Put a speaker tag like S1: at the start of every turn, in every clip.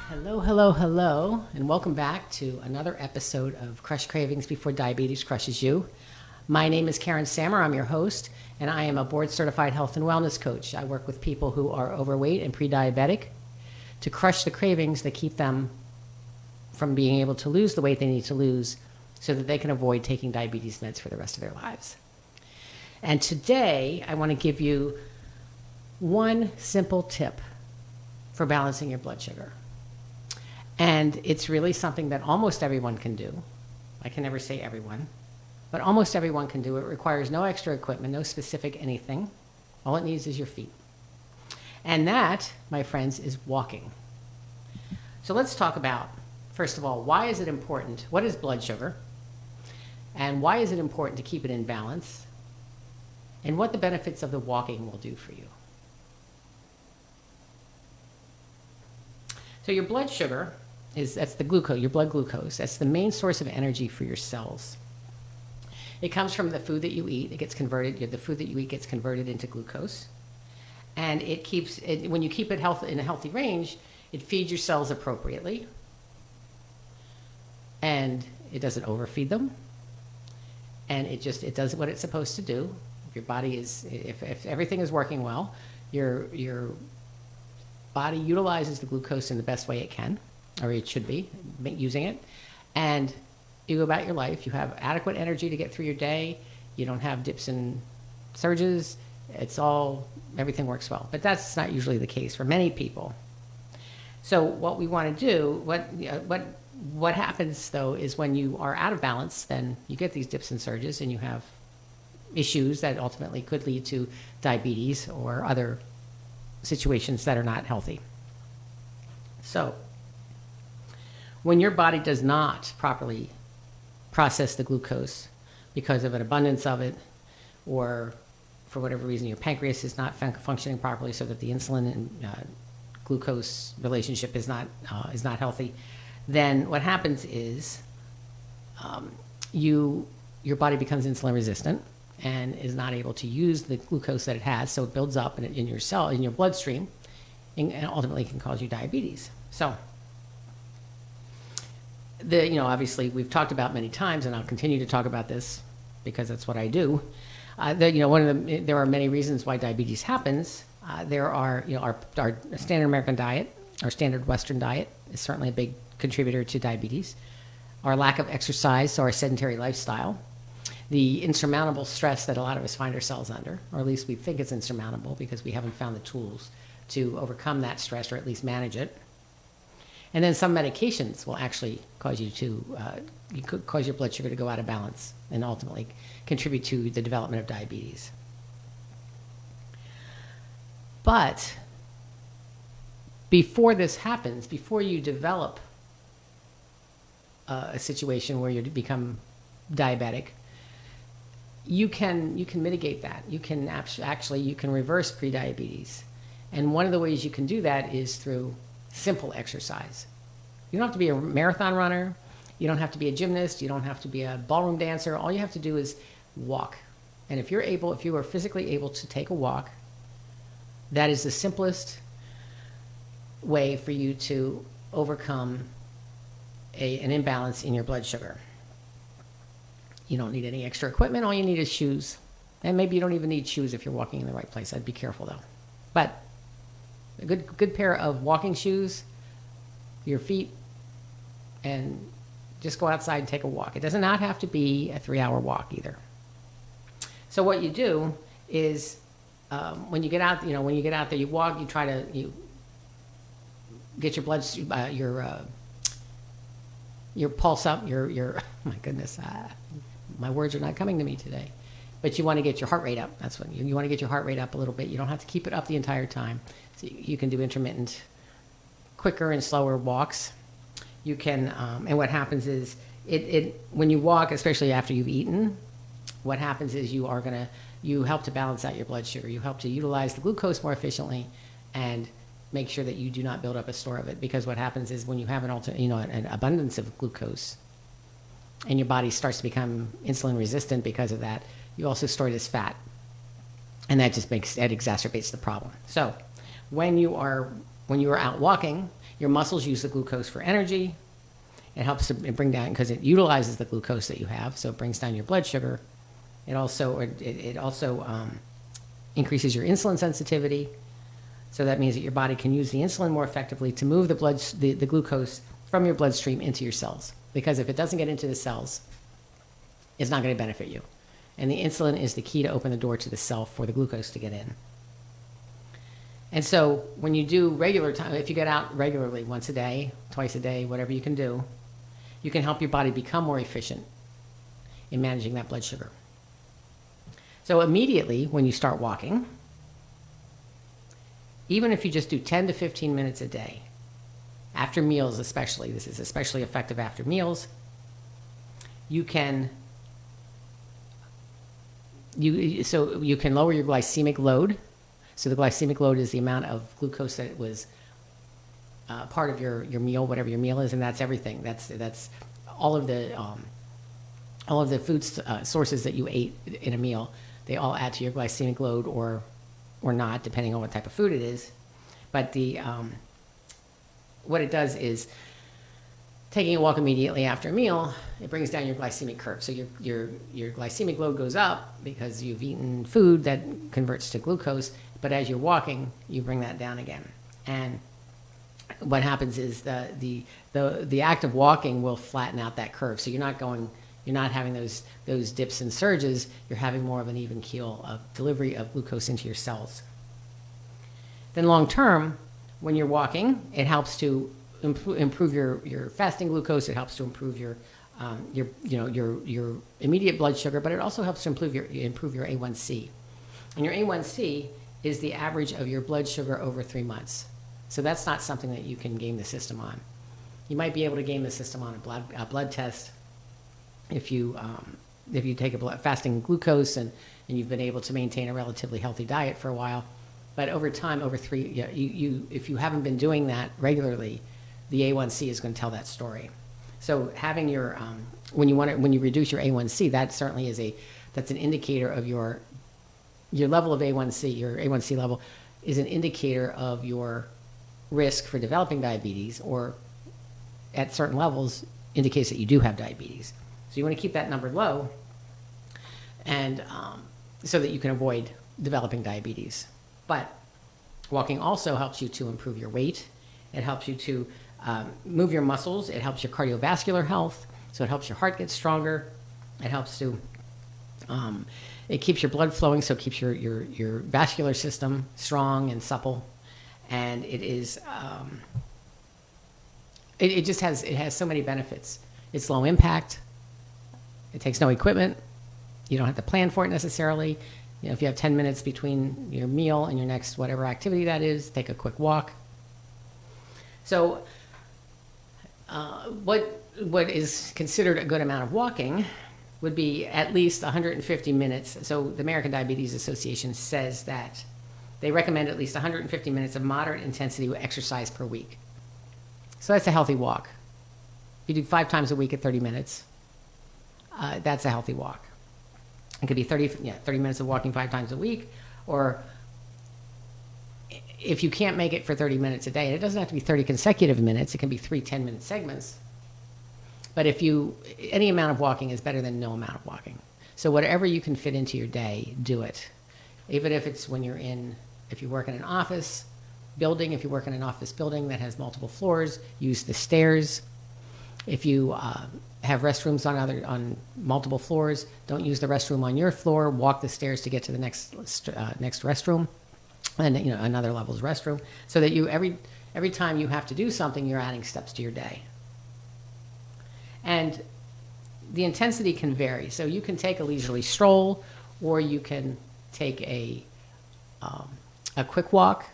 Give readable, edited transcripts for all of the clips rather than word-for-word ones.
S1: Hello, hello, hello, and welcome back to another episode of Crush Cravings Before Diabetes Crushes You. My name is Karen Sammer. I'm your host, and I am a board-certified health and wellness coach. I work with people who are overweight and pre-diabetic to crush the cravings that keep them from being able to lose the weight they need to lose so that they can avoid taking diabetes meds for the rest of their lives. And today, I want to give you one simple tip for balancing your blood sugar. And it's really something that almost everyone can do. I can never say everyone, but almost everyone can do it. It requires no extra equipment, no specific anything. All it needs is your feet. And that, my friends, is walking. So let's talk about, first of all, why is it important? What is blood sugar? And why is it important to keep it in balance? And what the benefits of the walking will do for you. So your blood sugar that's the glucose, your blood glucose. That's the main source of energy for your cells. It comes from the food that you eat. It gets converted, the food that you eat gets converted into glucose. And it keeps it, when you keep it in a healthy range, it feeds your cells appropriately. And it doesn't overfeed them. And it does what it's supposed to do. If your body if everything is working well, your body utilizes the glucose in the best way it can, or it should be using it, and you go about your life. You have adequate energy to get through your day. You don't have dips and surges. Everything works well. But that's not usually the case for many people. So what we want to do, what happens though, is when you are out of balance, then you get these dips and surges, and you have issues that ultimately could lead to diabetes or other situations that are not healthy. So when your body does not properly process the glucose because of an abundance of it, or for whatever reason your pancreas is not functioning properly so that the insulin and glucose relationship is not healthy, then what happens is your body becomes insulin resistant and is not able to use the glucose that it has, so it builds up in your bloodstream, and ultimately can cause you diabetes. So obviously we've talked about many times, and I'll continue to talk about this because that's what I do. There are many reasons why diabetes happens. There are, our standard American diet, our standard Western diet is certainly a big contributor to diabetes. Our lack of exercise, so our sedentary lifestyle. The insurmountable stress that a lot of us find ourselves under, or at least we think it's insurmountable because we haven't found the tools to overcome that stress, or at least manage it. And then some medications will actually cause cause your blood sugar to go out of balance and ultimately contribute to the development of diabetes. But before this happens, before you develop a situation where you become diabetic, you can mitigate that. You can you can reverse prediabetes. And one of the ways you can do that is through simple exercise. You don't have to be a marathon runner. You don't have to be a gymnast. You don't have to be a ballroom dancer. All you have to do is walk. And if you are physically able to take a walk, that is the simplest way for you to overcome an imbalance in your blood sugar. You don't need any extra equipment. All you need is shoes. And maybe you don't even need shoes if you're walking in the right place. I'd be careful though. But a good pair of walking shoes, your feet, and just go outside and take a walk. It does not have to be a 3-hour walk either. So what you do is when you get out there, you walk, you get your blood, your pulse up, your my goodness, my words are not coming to me today. But you want to get your heart rate up. That's what you want to get your heart rate up a little bit. You don't have to keep it up the entire time. So you can do intermittent, quicker and slower walks. You can, and what happens is when you walk, especially after you've eaten, what happens is you help to balance out your blood sugar. You help to utilize the glucose more efficiently and make sure that you do not build up a store of it. Because what happens is when you have an abundance of glucose and your body starts to become insulin resistant because of that, you also store it as fat. and that exacerbates the problem. So when you are out walking, your muscles use the glucose for energy. It helps to bring down, because it utilizes the glucose that you have, so it brings down your blood sugar. It also increases your insulin sensitivity. So that means that your body can use the insulin more effectively to move the glucose from your bloodstream into your cells. Because if it doesn't get into the cells, it's not going to benefit you. And the insulin is the key to open the door to the cell for the glucose to get in. And so when you do regular time, if you get out regularly, once a day, twice a day, whatever you can do, you can help your body become more efficient in managing that blood sugar. So immediately when you start walking, even if you just do 10 to 15 minutes a day, after meals especially, this is especially effective after meals, you can lower your glycemic load. So the glycemic load is the amount of glucose that was part of your meal, whatever your meal is, and that's everything. That's all of the food sources that you ate in a meal. They all add to your glycemic load or not, depending on what type of food it is. But what it does is, taking a walk immediately after a meal, it brings down your glycemic curve. So your glycemic load goes up because you've eaten food that converts to glucose, but as you're walking, you bring that down again. And what happens is the act of walking will flatten out that curve. So you're not having those dips and surges. You're having more of an even keel of delivery of glucose into your cells. Then long term, when you're walking, it helps to improve your fasting glucose. It helps to improve your immediate blood sugar, but it also helps to improve your A1C. And your A1C is the average of your blood sugar over 3 months. So that's not something that you can game the system on. You might be able to game the system on a blood test if you take a fasting glucose and you've been able to maintain a relatively healthy diet for a while. But over time, if you haven't been doing that regularly, the A1C is going to tell that story. So having your when you reduce your A1C, that certainly that's an indicator of your level of A1C. Your A1C level is an indicator of your risk for developing diabetes, or at certain levels indicates that you do have diabetes. So you want to keep that number low, and so that you can avoid developing diabetes. But walking also helps you to improve your weight. It helps you to move your muscles. It helps your cardiovascular health. So it helps your heart get stronger. It helps to, it keeps your blood flowing, so it keeps your vascular system strong and supple. And it is, it has so many benefits. It's low impact. It takes no equipment. You don't have to plan for it necessarily. If you have 10 minutes between your meal and your next whatever activity that is, take a quick walk. So what is considered a good amount of walking would be at least 150 minutes. So the American Diabetes Association says that they recommend at least 150 minutes of moderate intensity exercise per week. So that's a healthy walk. If you do 5 times a week at 30 minutes, that's a healthy walk. It could be 30 minutes of walking 5 times a week, or if you can't make it for 30 minutes a day, it doesn't have to be 30 consecutive minutes. It can be 3 10-minute segments. But any amount of walking is better than no amount of walking. So whatever you can fit into your day, do it. Even if it's if you work in an office building, if you work in an office building that has multiple floors, use the stairs. If you have restrooms on multiple floors, don't use the restroom on your floor. Walk the stairs to get to the next restroom, and another level's restroom, so that every time you have to do something, you're adding steps to your day. And the intensity can vary. So you can take a leisurely stroll, or you can take a quick walk,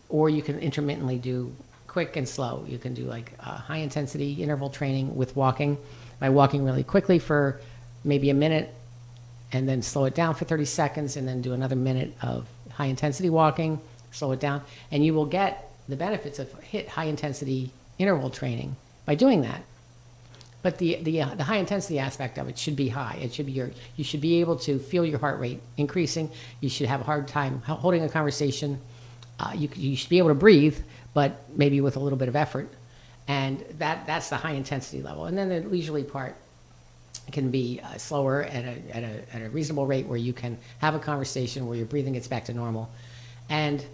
S1: or you can intermittently do quick and slow. You can do like high intensity interval training with walking, by walking really quickly for maybe a minute, and then slow it down for 30 seconds, and then do another minute of high intensity walking, slow it down, and you will get the benefits of high intensity interval training by doing that. But the high intensity aspect of it should be high. It should be you should be able to feel your heart rate increasing. You should have a hard time holding a conversation. You should be able to breathe, but maybe with a little bit of effort. And that's the high intensity level. And then the leisurely part can be slower at a reasonable rate where you can have a conversation where your breathing gets back to normal. And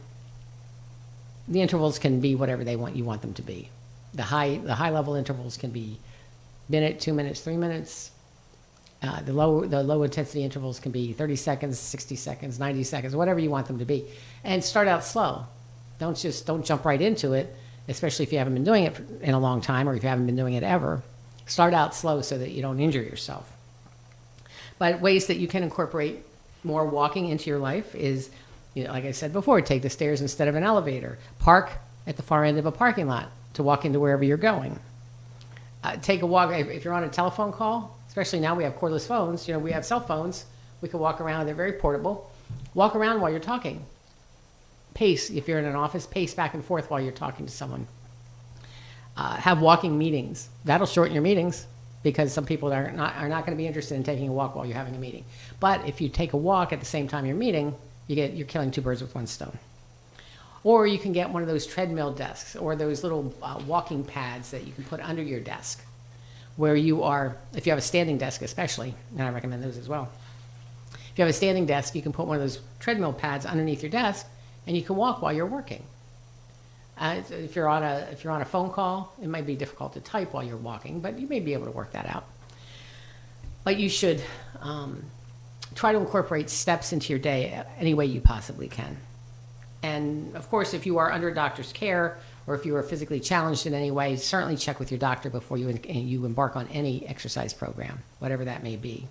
S1: the intervals can be whatever you want them to be. The high level intervals can be minute, 2 minutes, 3 minutes. The low intensity intervals can be 30 seconds, 60 seconds, 90 seconds, whatever you want them to be. And start out slow. Don't jump right into it, especially if you haven't been doing it in a long time or if you haven't been doing it ever. Start out slow so that you don't injure yourself. But ways that you can incorporate more walking into your life is, like I said before, take the stairs instead of an elevator. Park at the far end of a parking lot to walk into wherever you're going. Take a walk if you're on a telephone call, especially now we have cordless phones. We have cell phones. We can walk around. They're very portable. Walk around while you're talking. Pace, if you're in an office, pace back and forth while you're talking to someone. Have walking meetings. That'll shorten your meetings because some people are not going to be interested in taking a walk while you're having a meeting. But if you take a walk at the same time you're meeting, you're killing two birds with one stone. Or you can get one of those treadmill desks or those little walking pads that you can put under your desk where you are, if you have a standing desk especially, and I recommend those as well. If you have a standing desk, you can put one of those treadmill pads underneath your desk and you can walk while you're working. If you're on a phone call, it might be difficult to type while you're walking, but you may be able to work that out. But you should try to incorporate steps into your day any way you possibly can. And of course, if you are under a doctor's care or if you are physically challenged in any way, certainly check with your doctor before you embark on any exercise program, whatever that may be.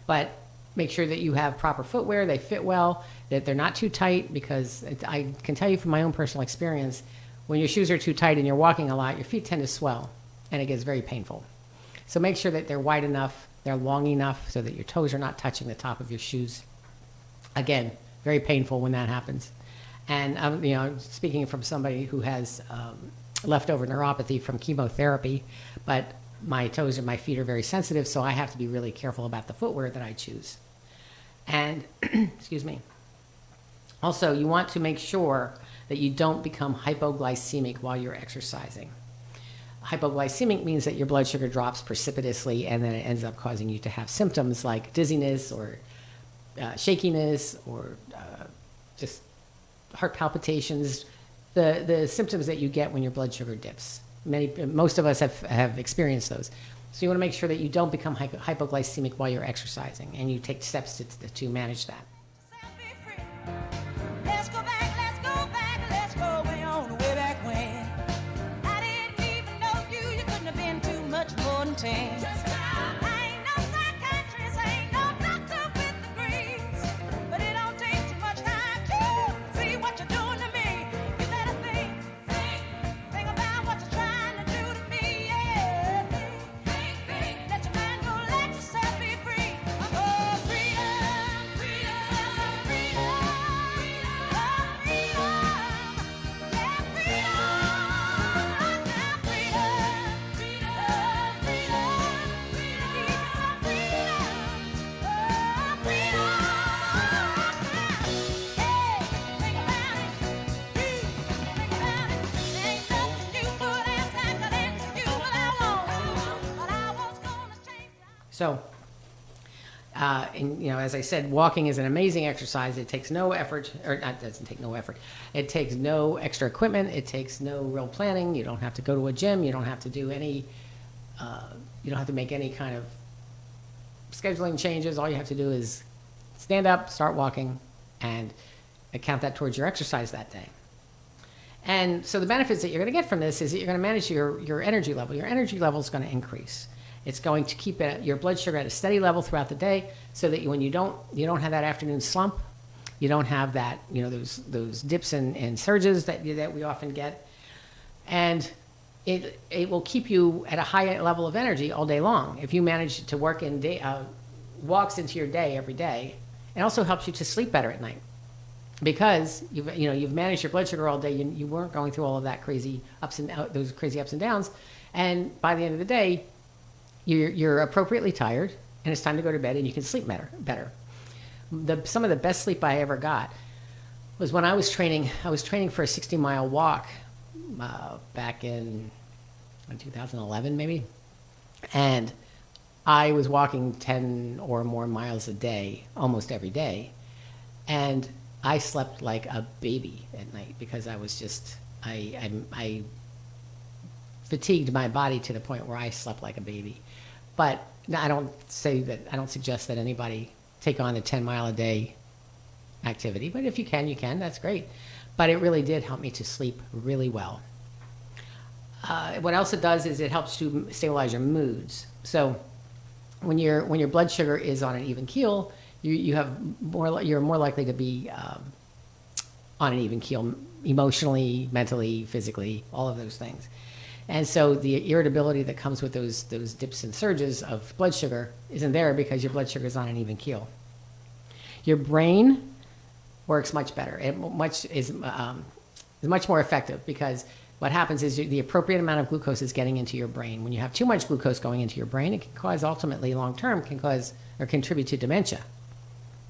S1: But make sure that you have proper footwear, they fit well, that they're not too tight, because I can tell you from my own personal experience, when your shoes are too tight and you're walking a lot, your feet tend to swell and it gets very painful. So make sure that they're wide enough, they're long enough so that your toes are not touching the top of your shoes. Again, very painful when that happens. And speaking from somebody who has leftover neuropathy from chemotherapy, but my toes and my feet are very sensitive, so I have to be really careful about the footwear that I choose. And, excuse me. Also, you want to make sure that you don't become hypoglycemic while you're exercising. Hypoglycemic means that your blood sugar drops precipitously and then it ends up causing you to have symptoms like dizziness or shakiness or just heart palpitations, the symptoms that you get when your blood sugar dips. Most of us have experienced those. So you want to make sure that you don't become hypoglycemic while you're exercising, and you take steps to manage that.
S2: Let's go back, let's go way on, way back when. I didn't even know you, you couldn't have been too much more than 10. I ain't no psychiatrist, I ain't no doctor with degrees, but it don't take too much time to see what you're doing to me. You better think about what you're trying to do to me, yeah. Think, let your mind go, let yourself be free. Oh, freedom, freedom, freedom.
S1: So, as I said, walking is an amazing exercise. It takes no effort, it doesn't take no effort. It takes no extra equipment. It takes no real planning. You don't have to go to a gym. You don't have to do any, you don't have to make any kind of scheduling changes. All you have to do is stand up, start walking, and count that towards your exercise that day. And so the benefits that you're going to get from this is that you're going to manage your energy level. Your energy level is going to increase. It's going to keep your blood sugar at a steady level throughout the day, so that when you don't have that afternoon slump, you don't have that those dips and surges that we often get, and it will keep you at a high level of energy all day long if you manage to work in walks into your day every day. It also helps you to sleep better at night, because you've managed your blood sugar all day. You weren't going through all of that crazy ups and downs, and by the end of the day, you're appropriately tired, and it's time to go to bed, and you can sleep better. Some of the best sleep I ever got was when I was training. I was training for a 60-mile walk back in 2011, maybe, and I was walking 10 or more miles a day, almost every day, and I slept like a baby at night because I was just I fatigued my body to the point where I slept like a baby. But I don't suggest that anybody take on a 10-mile-a-day activity. But if you can, you can. That's great. But it really did help me to sleep really well. What else it does is it helps to stabilize your moods. So when your blood sugar is on an even keel, you're more likely to be on an even keel emotionally, mentally, physically, all of those things. And so the irritability that comes with those dips and surges of blood sugar isn't there because your blood sugar is on an even keel. Your brain works much better. It is much more effective because what happens is the appropriate amount of glucose is getting into your brain. When you have too much glucose going into your brain, it can cause ultimately long-term or contribute to dementia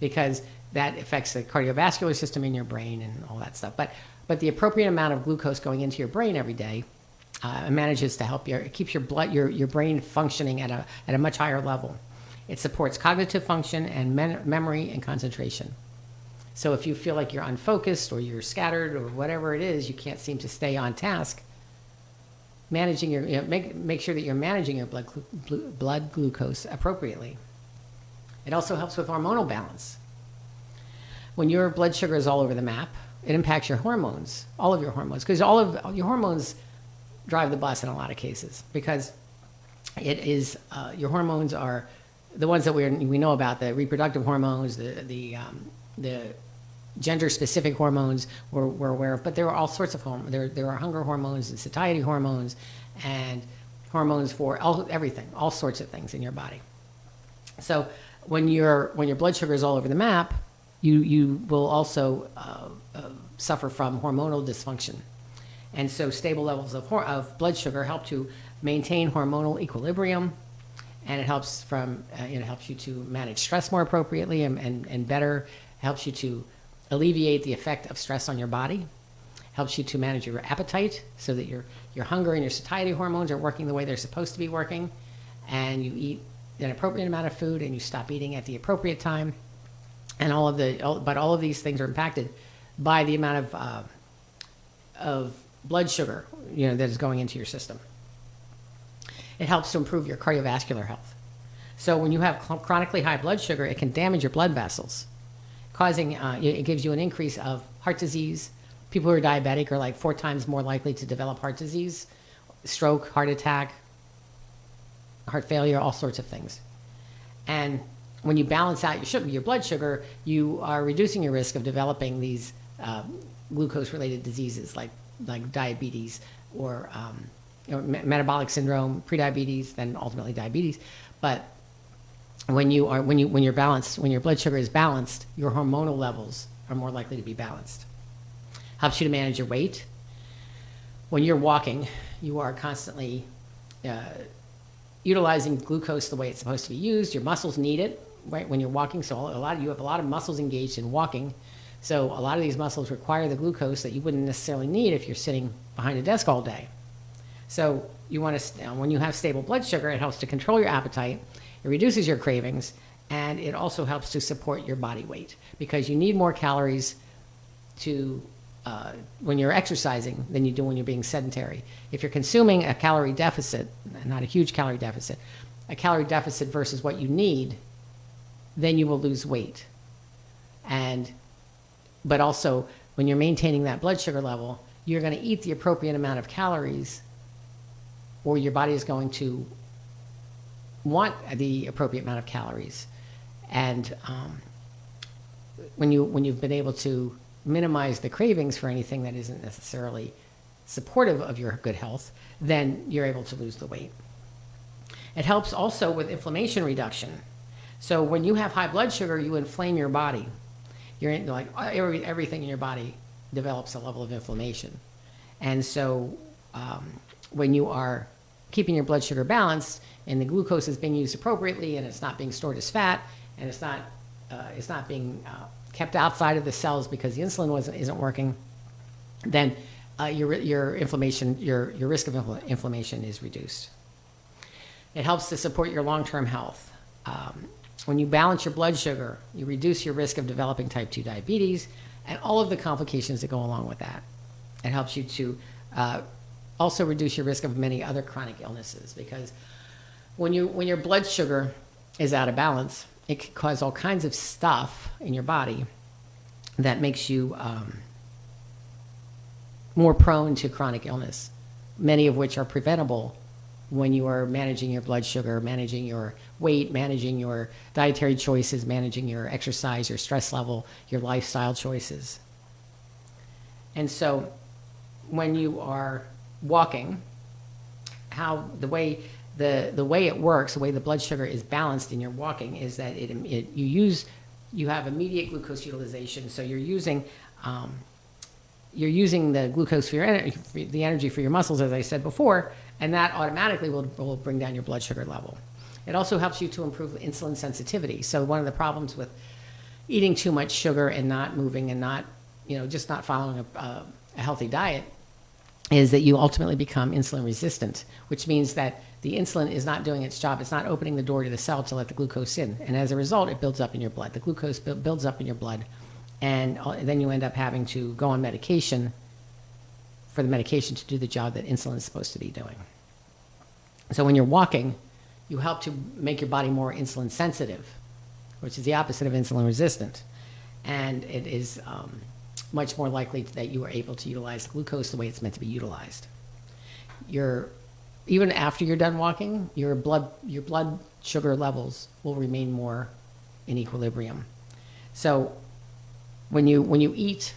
S1: because that affects the cardiovascular system in your brain and all that stuff. But the appropriate amount of glucose going into your brain every day manages to help it keeps your brain functioning at a much higher level. It supports cognitive function and memory and concentration. So if you feel like you're unfocused or you're scattered or whatever it is, you can't seem to stay on task, make sure that you're managing your blood glucose appropriately. It also helps with hormonal balance. When your blood sugar is all over the map, it impacts your hormones, all of your hormones, because all of your hormones drive the bus in a lot of cases because it is your hormones are the ones that we know about, the reproductive hormones, the gender-specific hormones we're aware of, but there are all sorts of hormones. There are hunger hormones and satiety hormones and hormones for everything, all sorts of things in your body. So when your blood sugar is all over the map, you will also suffer from hormonal dysfunction. And so stable levels of blood sugar help to maintain hormonal equilibrium, and it helps you to manage stress more appropriately and better, helps you to alleviate the effect of stress on your body, helps you to manage your appetite so that your hunger and your satiety hormones are working the way they're supposed to be working, and you eat an appropriate amount of food and you stop eating at the appropriate time. And all of these things are impacted by the amount of blood sugar that is going into your system. It helps to improve your cardiovascular health. So when you have chronically high blood sugar, it can damage your blood vessels, causing it gives you an increase of heart disease. People who are diabetic are like 4 times more likely to develop heart disease, stroke, heart attack, heart failure, all sorts of things. And when you balance out your blood sugar, you are reducing your risk of developing these glucose-related diseases like diabetes or metabolic syndrome, prediabetes, then ultimately diabetes. But when you're balanced, when your blood sugar is balanced, your hormonal levels are more likely to be balanced. Helps you to manage your weight. When you're walking, you are constantly utilizing glucose the way it's supposed to be used. Your muscles need it, right, when you're walking. So you have a lot of muscles engaged in walking. So a lot of these muscles require the glucose that you wouldn't necessarily need if you're sitting behind a desk all day. So when you have stable blood sugar, it helps to control your appetite, it reduces your cravings, and it also helps to support your body weight because you need more calories when you're exercising than you do when you're being sedentary. If you're consuming a calorie deficit, not a huge calorie deficit, a calorie deficit versus what you need, then you will lose weight. But also, when you're maintaining that blood sugar level, you're going to eat the appropriate amount of calories, or your body is going to want the appropriate amount of calories. And when you've been able to minimize the cravings for anything that isn't necessarily supportive of your good health, then you're able to lose the weight. It helps also with inflammation reduction. So when you have high blood sugar, you inflame your body. Everything in your body develops a level of inflammation. And so when you are keeping your blood sugar balanced and the glucose is being used appropriately and it's not being stored as fat and it's not being kept outside of the cells because the insulin isn't working, then your inflammation, your risk of inflammation is reduced. It helps to support your long-term health. When you balance your blood sugar, you reduce your risk of developing type 2 diabetes and all of the complications that go along with that. It helps you to also reduce your risk of many other chronic illnesses, because when your blood sugar is out of balance, it can cause all kinds of stuff in your body that makes you more prone to chronic illness, many of which are preventable when you are managing your blood sugar, managing your weight, managing your dietary choices, managing your exercise, your stress level, your lifestyle choices. And so when you are walking, the way it works, the way the blood sugar is balanced in your walking is that you have immediate glucose utilization. So you're using the glucose for your the energy for your muscles, as I said before, and that automatically will bring down your blood sugar level. It also helps you to improve insulin sensitivity. So one of the problems with eating too much sugar and not moving and not, just not following a healthy diet is that you ultimately become insulin resistant, which means that the insulin is not doing its job. It's not opening the door to the cell to let the glucose in. And as a result, it builds up in your blood. The glucose builds up in your blood. And then you end up having to go on medication for the medication to do the job that insulin is supposed to be doing. So when you're walking, you help to make your body more insulin sensitive, which is the opposite of insulin resistant. And it is much more likely that you are able to utilize glucose the way it's meant to be utilized. Even after you're done walking, your blood sugar levels will remain more in equilibrium. So when you eat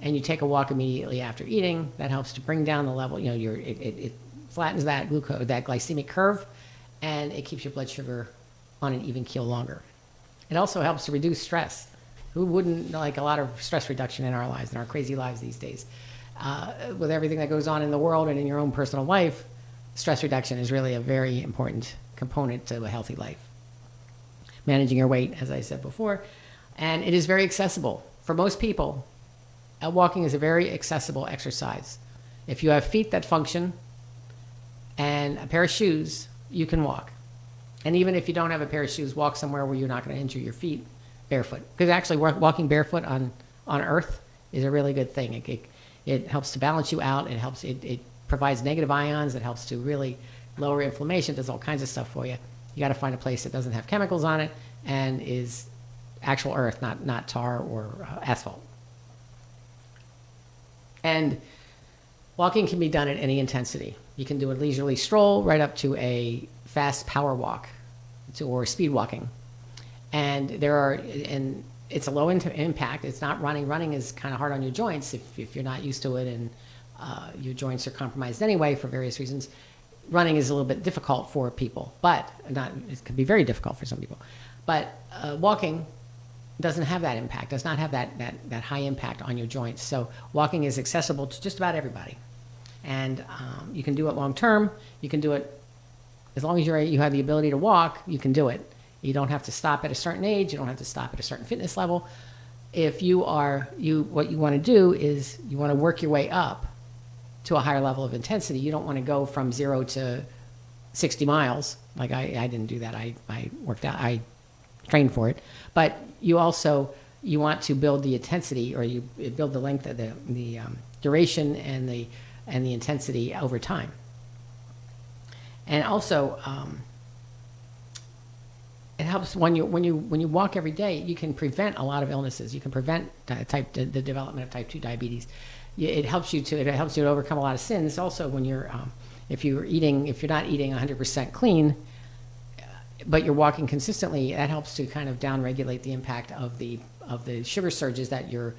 S1: and you take a walk immediately after eating, that helps to bring down the level. It flattens that glycemic curve, and it keeps your blood sugar on an even keel longer. It also helps to reduce stress. Who wouldn't like a lot of stress reduction in our lives, in our crazy lives these days? With everything that goes on in the world and in your own personal life, stress reduction is really a very important component to a healthy life. Managing your weight, as I said before, and it is very accessible. For most people, walking is a very accessible exercise. If you have feet that function and a pair of shoes, you can walk. And even if you don't have a pair of shoes, walk somewhere where you're not going to injure your feet barefoot. Because actually walking barefoot on earth is a really good thing. It helps to balance you out. It provides negative ions. It helps to really lower inflammation. Does all kinds of stuff for you. You got to find a place that doesn't have chemicals on it and is actual earth, not tar or asphalt. And walking can be done at any intensity. You can do a leisurely stroll right up to a fast power walk or speed walking. And it's a low impact. It's not running. Running is kind of hard on your joints if you're not used to it, and your joints are compromised anyway for various reasons. Running is a little bit difficult for people, but it can be very difficult for some people. But walking doesn't have that impact, does not have that high impact on your joints. So walking is accessible to just about everybody. And you can do it long term. You can do it as long as you have the ability to walk, you can do it. You don't have to stop at a certain age. You don't have to stop at a certain fitness level. If what you want to do is you want to work your way up to a higher level of intensity. You don't want to go from 0 to 60 miles. Like I didn't do that. I worked out. I trained for it. But you want to build the intensity, or you build the length of the duration and the intensity over time. And also, it helps when you walk every day. You can prevent a lot of illnesses. You can prevent the development of type 2 diabetes. It helps you to overcome a lot of sins. Also, when if you're not eating 100% clean, but you're walking consistently, that helps to kind of downregulate the impact of the sugar surges that your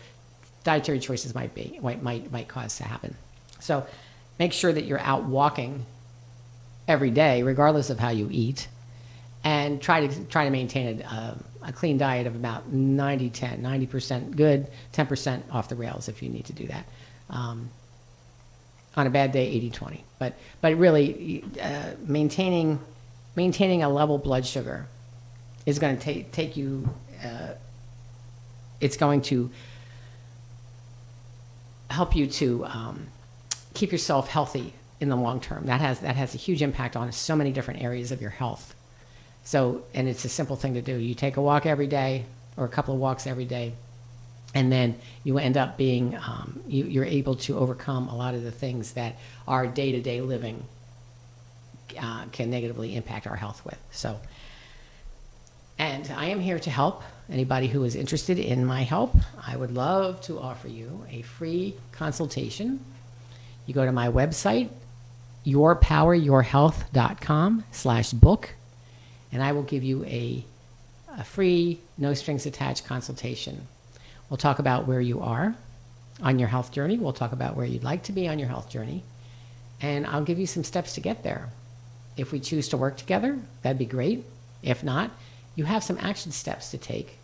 S1: dietary choices might cause to happen. So, make sure that you're out walking every day, regardless of how you eat, and try to maintain a clean diet of about 90% good, 10% off the rails if you need to do that. On a bad day, 80-20. But really, maintaining a level blood sugar is going to take you. It's going to help you to keep yourself healthy in the long term. That has a huge impact on so many different areas of your health. So, and it's a simple thing to do. You take a walk every day, or a couple of walks every day, and then you end up being, you're able to overcome a lot of the things that our day-to-day living can negatively impact our health with. So, and I am here to help anybody who is interested in my help. I would love to offer you a free consultation. You go to my website, yourpoweryourhealth.com/book, and I will give you a free, no strings attached consultation. We'll talk about where you are on your health journey. We'll talk about where you'd like to be on your health journey. And I'll give you some steps to get there. If we choose to work together, that'd be great. If not, you have some action steps to take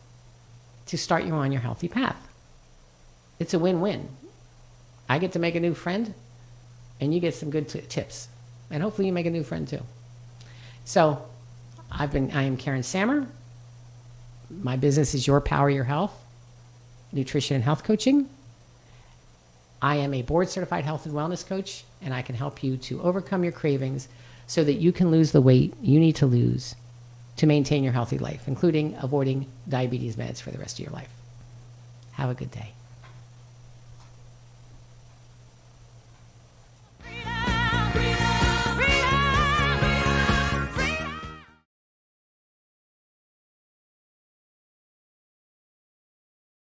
S1: to start you on your healthy path. It's a win-win. I get to make a new friend, and you get some good tips. And hopefully you make a new friend too. So I am Karen Sammer. My business is Your Power, Your Health, nutrition and health coaching. I am a board certified health and wellness coach, and I can help you to overcome your cravings so that you can lose the weight you need to lose to maintain your healthy life, including avoiding diabetes meds for the rest of your life. Have a good day.